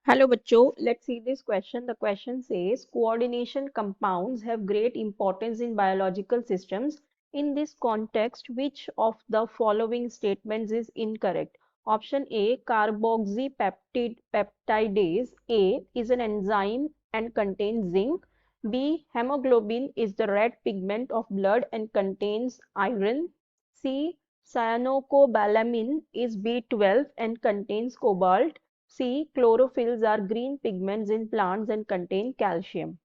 Hello bachcho, let's see this question. The question says coordination compounds have great importance in biological systems. In this context, which of the following statements is incorrect? Option A, carboxypeptidase A is an enzyme and contains zinc. B, hemoglobin is the red pigment of blood and contains iron. C, cyanocobalamin is B12 and contains cobalt. C. Chlorophylls are green pigments in plants and contain calcium.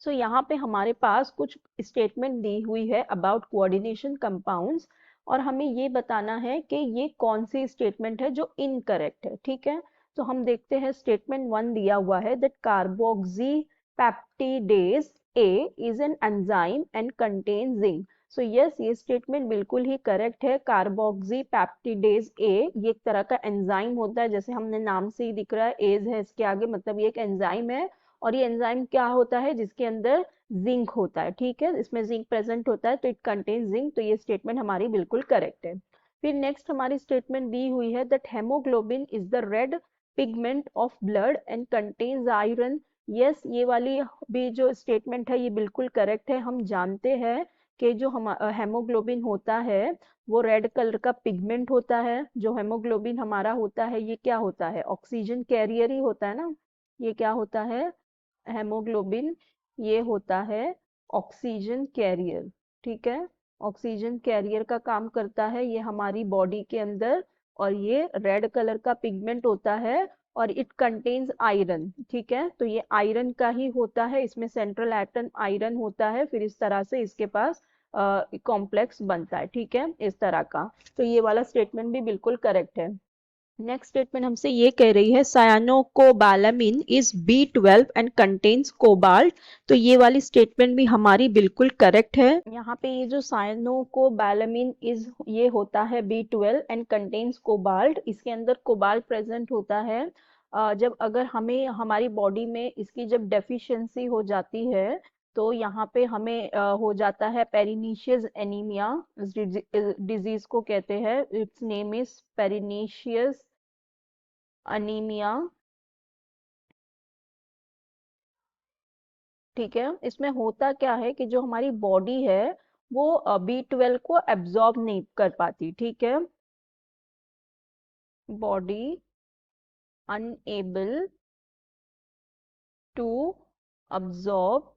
So यहाँ पे हमारे पास कुछ statement दी हुई है about coordination compounds और हमें ये बताना है कि ये कौन सी स्टेटमेंट है जो इनकरेक्ट है। ठीक है, तो हम देखते हैं स्टेटमेंट 1 दिया हुआ है that carboxy peptidase A is an enzyme and contain zinc. So yes, ये स्टेटमेंट बिल्कुल ही करेक्ट है। कार्बोक्सी पेप्टिडेज ए ये एक तरह का एंजाइम होता है, जैसे हमने नाम से ही दिख रहा है, एज है इसके आगे, मतलब ये एक एंजाइम है। और ये एंजाइम क्या होता है? जिसके अंदर जिंक होता है। ठीक है, इसमें जिंक प्रेजेंट होता है, तो इट कंटेन्स जिंक। तो ये स्टेटमेंट हमारी बिल्कुल करेक्ट है। फिर नेक्स्ट हमारी स्टेटमेंट दी हुई है that haemoglobin is the red pigment of blood and contains iron. Yes, ये वाली भी जो स्टेटमेंट है ये बिल्कुल करेक्ट है। हम जानते हैं कि जो हम हेमोग्लोबिन होता है वो रेड कलर का पिगमेंट होता है। जो हेमोग्लोबिन हमारा होता है ये क्या होता है? ऑक्सीजन कैरियर ही होता है ना। ये क्या होता है? हेमोग्लोबिन ये होता है ऑक्सीजन कैरियर। ठीक है, ऑक्सीजन कैरियर का काम करता है ये हमारी बॉडी के अंदर, और ये रेड कलर का पिगमेंट होता है और इट कंटेन्स आयरन। ठीक है, तो ये आयरन का ही होता है, इसमें सेंट्रल एटम आयरन होता है, फिर इस तरह से इसके पास कॉम्प्लेक्स बनता है। ठीक है, इस तरह का। तो ये वाला स्टेटमेंट भी बिल्कुल करेक्ट है। नेक्स्ट स्टेटमेंट हमसे ये कह रही है cyanocobalamin is B12 and contains cobalt. तो ये वाली स्टेटमेंट भी हमारी बिल्कुल करेक्ट है। यहाँ पे ये जो सायानोकोबालामिन इज ये होता है B12 एंड कंटेन्स कोबाल्ट, इसके अंदर कोबाल्ट प्रेजेंट होता है। जब अगर हमें हमारी बॉडी में इसकी जब डेफिशिएंसी हो जाती है तो यहाँ पे हमें हो जाता है पेरिनीशियस एनीमिया। इस डिजीज को कहते हैं, इट्स नेम इज पेरिनीशियस अनीमिया। ठीक है, इसमें होता क्या है कि जो हमारी बॉडी है वो B12 को एब्जॉर्ब नहीं कर पाती। ठीक है, body unable to absorb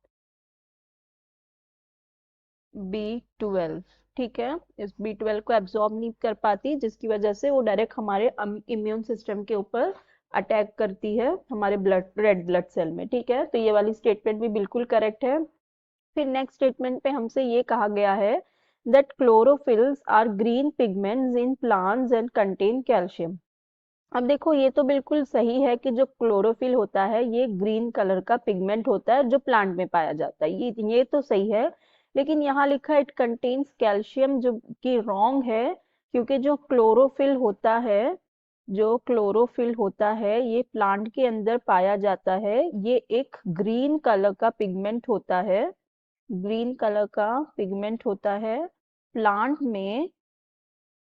B12। ठीक है, इस B12 को एब्जॉर्ब नहीं कर पाती, जिसकी वजह से वो डायरेक्ट हमारे इम्यून सिस्टम के ऊपर अटैक करती है हमारे ब्लड रेड ब्लड सेल में। ठीक है, तो ये वाली स्टेटमेंट भी बिल्कुल करेक्ट है। फिर नेक्स्ट स्टेटमेंट पे हमसे ये कहा गया है that chlorophylls are green pigments in plants and contain calcium. अब देखो, ये तो बिल्कुल सही है कि जो क्लोरोफिल होता है ये ग्रीन कलर का पिगमेंट होता है जो प्लांट में पाया जाता है, ये तो सही है। लेकिन यहाँ लिखा है इट कंटेन्स कैल्शियम, जो कि रॉन्ग है, क्योंकि जो क्लोरोफिल होता है ये प्लांट के अंदर पाया जाता है। ये एक ग्रीन कलर का पिगमेंट होता है, ग्रीन कलर का पिगमेंट होता है प्लांट में।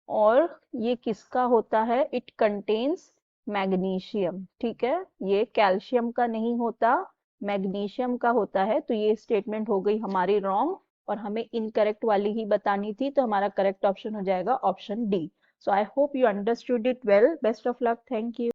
और ये किसका होता है? It contains magnesium. ठीक है, ये कैल्शियम का नहीं होता, मैग्नीशियम का होता है। तो ये स्टेटमेंट हो गई हमारी रॉन्ग और हमें इनकरेक्ट वाली ही बतानी थी, तो हमारा करेक्ट ऑप्शन हो जाएगा option D. So I hope you understood it well. Best of luck, thank you.